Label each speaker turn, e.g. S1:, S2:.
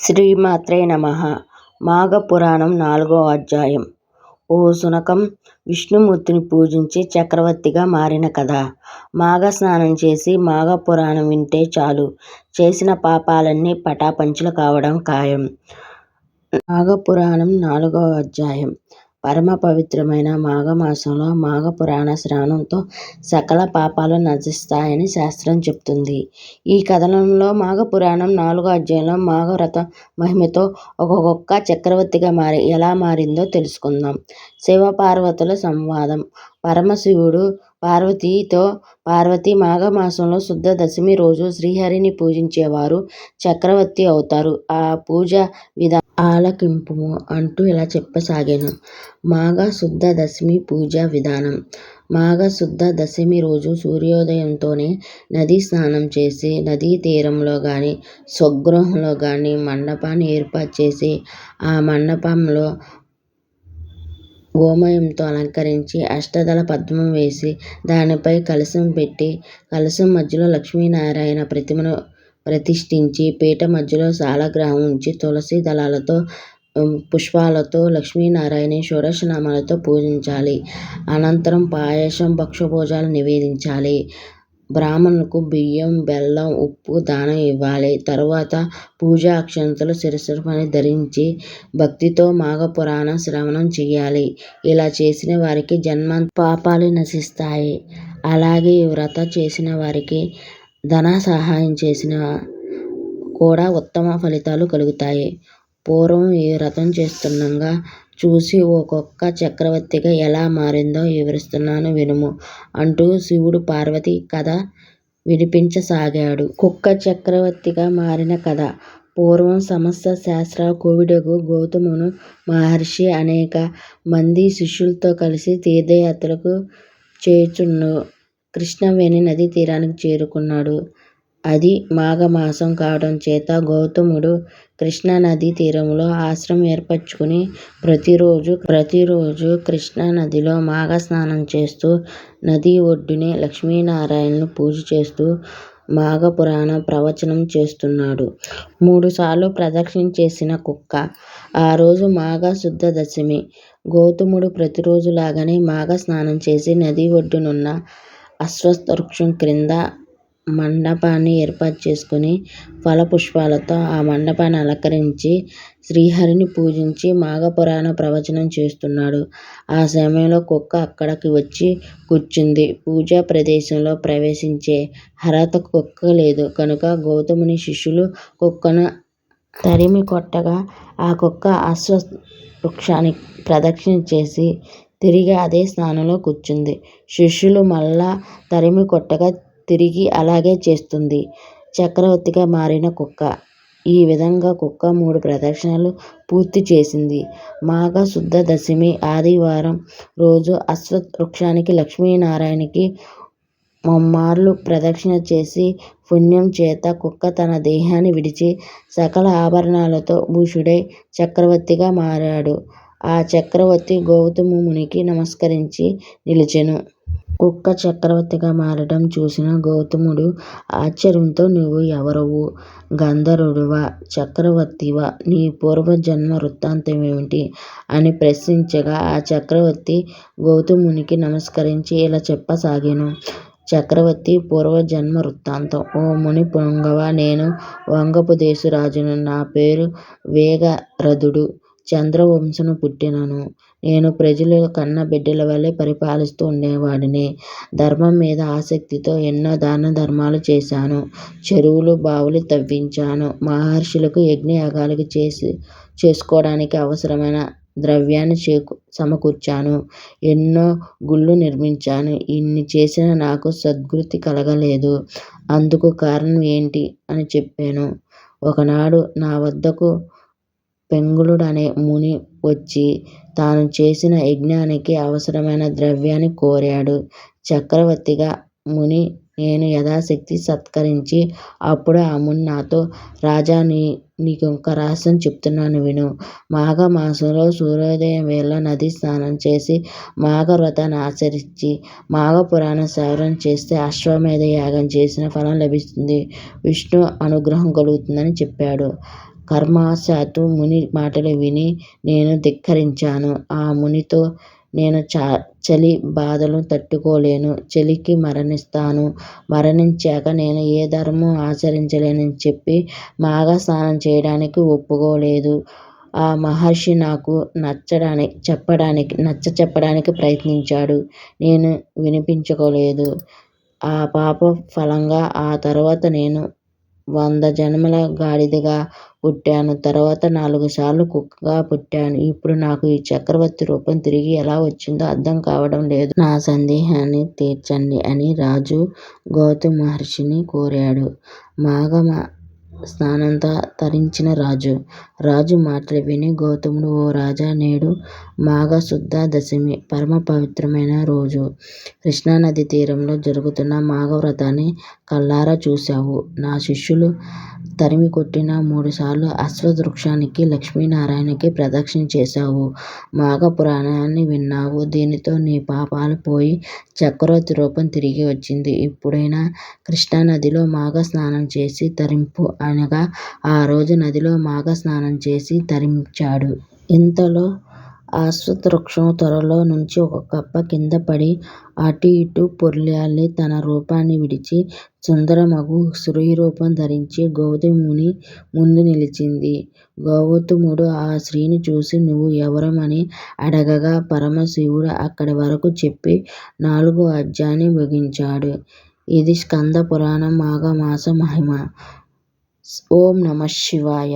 S1: శ్రీమాత్రే నమః. మాఘపురాణం 4వ అధ్యాయం. ఓ శునకం, విష్ణుమూర్తిని పూజించి చక్రవర్తిగా మారిన కథ. మాఘస్నానం చేసి మాఘపురాణం వింటే చాలు, చేసిన పాపాలన్నీ పటాపంచలు కావడం ఖాయం. మాఘపురాణం 4వ అధ్యాయం. పరమ పవిత్రమైన మాఘమాసంలో మాఘపురాణ శ్రవణంతో సకల పాపాలు నశిస్తాయని శాస్త్రం చెప్తుంది. ఈ కథనంలో మాఘపురాణం 4వ అధ్యాయంలో మాఘవ్రత మహిమతో ఒక కుక్క చక్రవర్తిగా ఎలా మారిందో తెలుసుకుందాం. శివపార్వతుల సంవాదం. పరమశివుడు పార్వతీతో, పార్వతీ మాఘమాసంలో శుద్ధ దశమి రోజు శ్రీహరిని పూజించేవారు చక్రవర్తి అవుతారు. ఆ పూజ విధానం ఆలకింపుము అంటూ ఇలా చెప్పసాగాను. మాఘ శుద్ధ దశమి పూజా విధానం. మాఘ శుద్ధ దశమి రోజు సూర్యోదయంతోనే నదీ స్నానం చేసి, నదీ తీరంలో గాని స్వగృహంలో గాని మండపాన్ని ఏర్పాటు చేసి, ఆ మండపంలో గోమయంతో అలంకరించి అష్టదళ పద్మం వేసి దానిపై కలశం పెట్టి, కలశం మధ్యలో లక్ష్మీనారాయణ ప్రతిమను ప్రతిష్ఠించి, పీఠ మధ్యలో శాలగ్రామం ఉంచి తులసి దళాలతో పుష్పాలతో లక్ష్మీనారాయణ షోడశనామాలతో పూజించాలి. అనంతరం పాయసం భక్షభోజాలు నివేదించాలి. బ్రాహ్మణులకు బియ్యం, బెల్లం, ఉప్పు దానం ఇవ్వాలి. తరువాత పూజా అక్షంతలు శిరస్సుపై ధరించి భక్తితో మాఘపురాణ శ్రవణం చెయ్యాలి. ఇలా చేసిన వారికి జన్మాంతర పాపాలు నశిస్తాయి. అలాగే ఈ వ్రతం చేసిన వారికి ధన సహాయం చేసిన కూడా ఉత్తమ ఫలితాలు కలుగుతాయి. పూర్వం ఈ వ్రతం చేస్తుండగా చూసి ఓ కుక్క చక్రవర్తిగా ఎలా మారిందో వివరిస్తున్నాను వినుము అంటూ శివుడు పార్వతి కథ వినిపించసాగాడు. కుక్క చక్రవర్తిగా మారిన కథ. పూర్వం సమస్త శాస్త్ర కోవిదుడగు గౌతముడు మహర్షి అనేక మంది శిష్యులతో కలిసి తీర్థయాత్రలకు చేయుచుండు కృష్ణవేణి నదీ తీరానికి చేరుకున్నాడు. అది మాఘమాసం కావడం చేత గౌతముడు కృష్ణా నదీ తీరంలో ఆశ్రమం ఏర్పరచుకుని ప్రతిరోజు కృష్ణా నదిలో మాఘ స్నానం చేస్తూ, నదీ ఒడ్డునే లక్ష్మీనారాయణులను పూజ చేస్తూ మాఘపురాణ ప్రవచనం చేస్తున్నాడు. 3 సార్లు ప్రదక్షిణ చేసిన కుక్క. ఆ రోజు మాఘ శుద్ధ దశమి. గౌతముడు ప్రతిరోజులాగానే మాఘ స్నానం చేసి నదీ ఒడ్డునున్న అశ్వత్థ వృక్షం క్రింద మండపాన్ని ఏర్పాటు చేసుకుని ఫలపుష్పాలతో ఆ మండపాన్ని అలంకరించి శ్రీహరిని పూజించి మాఘపురాణ ప్రవచనం చేస్తున్నాడు. ఆ సమయంలో కుక్క అక్కడికి వచ్చి కూర్చుంది. పూజా ప్రదేశంలో ప్రవేశించే అర్హత కుక్క లేదు కనుక గౌతముని శిష్యులు కుక్కను తరిమి కొట్టగా ఆ కుక్క అశ్వత్థ వృక్షానికి ప్రదక్షిణ చేసి తిరిగి అదే స్థానంలో కూర్చుంది. శిష్యులు మళ్ళా తరిమి కొట్టగా తిరిగి అలాగే చేస్తుంది. చక్రవర్తిగా మారిన కుక్క. ఈ విధంగా కుక్క 3 ప్రదక్షిణలు పూర్తి చేసింది. మాఘ శుద్ధ దశమి ఆదివారం రోజు అశ్వత్థ వృక్షానికి లక్ష్మీనారాయణకి ముమ్మార్లు ప్రదక్షిణ చేసి పుణ్యం చేత కుక్క తన దేహాన్ని విడిచి సకల ఆభరణాలతో భూషుడై చక్రవర్తిగా మారాడు. ఆ చక్రవర్తి గౌతమ మునికి నమస్కరించి నిలిచెను. కుక్క చక్రవర్తిగా మారడం చూసిన గౌతముడు ఆశ్చర్యంతో నీవు ఎవరవు? గంధర్వుడివా? చక్రవర్తివా? నీ పూర్వజన్మ వృత్తాంతమేమిటి? అని ప్రశ్నించగా ఆ చక్రవర్తి గౌతమునికి నమస్కరించి ఇలా చెప్పసాగాను. చక్రవర్తి పూర్వజన్మ వృత్తాంతం. ఓ ముని పుంగవ, నేను వంగపు దేశ రాజును. నా పేరు వేగరథుడు. చంద్రవంశను పుట్టినను. నేను ప్రజలు కన్న బిడ్డల వలె పరిపాలిస్తూ ఉండేవాడిని. ధర్మం మీద ఆసక్తితో ఎన్నో దాన ధర్మాలు చేశాను. చెరువులు, బావులు తవ్వించాను. మహర్షులకు యజ్ఞయాగాలు చేసుకోవడానికి అవసరమైన ద్రవ్యాన్ని సమకూర్చాను. ఎన్నో గుళ్ళు నిర్మించాను. ఇన్ని చేసినా నాకు సద్గతి కలగలేదు. అందుకు కారణం ఏంటి అని చెప్పాను. ఒకనాడు నా వద్దకు పెంగుళుడనే ముని వచ్చి తాను చేసిన యజ్ఞానికి అవసరమైన ద్రవ్యాన్ని కోరాడు. చక్రవర్తిగా ముని నేను యథాశక్తి సత్కరించి అప్పుడు ఆ ముని నాతో, రాజా, నీకొక రహస్యం చెప్తున్నాను విను. మాఘమాసంలో సూర్యోదయం వేళ నదీ స్నానం చేసి మాఘవ్రతాన్ని ఆచరించి మాఘపురాణ శ్రవణం చేస్తే అశ్వమేధ యాగం చేసిన ఫలం లభిస్తుంది. విష్ణు అనుగ్రహం కలుగుతుందని చెప్పాడు. కర్మవశాత్తు ముని మాటలు విని నేను ధిక్కరించాను. ఆ మునితో నేను చలి బాధలు తట్టుకోలేను. చలికి మరణిస్తాను. మరణించాక నేను ఏ ధర్మం ఆచరించలేనని చెప్పి మాఘస్నానం చేయడానికి ఒప్పుకోలేదు. ఆ మహర్షి నాకు నచ్చచెప్పడానికి ప్రయత్నించాడు. నేను వినిపించుకోలేదు. ఆ పాప ఫలంగా ఆ తరువాత నేను 100 జన్మల గాడిదగా పుట్టాను. తరువాత 4 సార్లు కుక్కగా పుట్టాను. ఇప్పుడు నాకు ఈ చక్రవర్తి రూపం తిరిగి ఎలా వచ్చిందో అర్థం కావడం లేదు. నా సందేహాన్ని తీర్చండి అని రాజు గౌతమ మహర్షిని కోరాడు. మాఘ స్నానంతో తరించిన రాజు మాటలు విని గౌతముడు, ఓ రాజా, నేడు మాఘ శుద్ధ దశమి, పరమ పవిత్రమైన రోజు. కృష్ణానదీ తీరంలో జరుగుతున్న మాఘవ్రతాన్ని కళ్ళారా చూశావు. నా శిష్యులు తరిమికొట్టిన 3 సార్లు అశ్వత్థ వృక్షానికి, లక్ష్మీనారాయణకి ప్రదక్షిణ చేశావు. మాఘ పురాణాన్ని విన్నావు. దీనితో నీ పాపాలు పోయి చక్రవర్తి రూపం తిరిగి వచ్చింది. ఇప్పుడైనా కృష్ణానదిలో మాఘ స్నానం చేసి తరింపు అనగా ఆ రోజు నదిలో మాఘ స్నానం చేసి తరించాడు. ఇంతలో ఆ అశ్వత్థ వృక్షం తొర్రలో నుంచి ఒక కప్ప కింద పడి అటూ ఇటూ పొర్లాడి తన రూపాన్ని విడిచి సుందరమగు స్త్రీరూపం ధరించి గౌతముని ముందు నిలిచింది. గౌతముడు ఆ స్త్రీని చూసి నువ్వు ఎవరమని అడగగా పరమశివుడు అక్కడి వరకు చెప్పి 4వ అధ్యాయాన్ని ముగించాడు. ఇది స్కంద పురాణం మాఘమాస మహిమ. ఓం నమః శివాయ.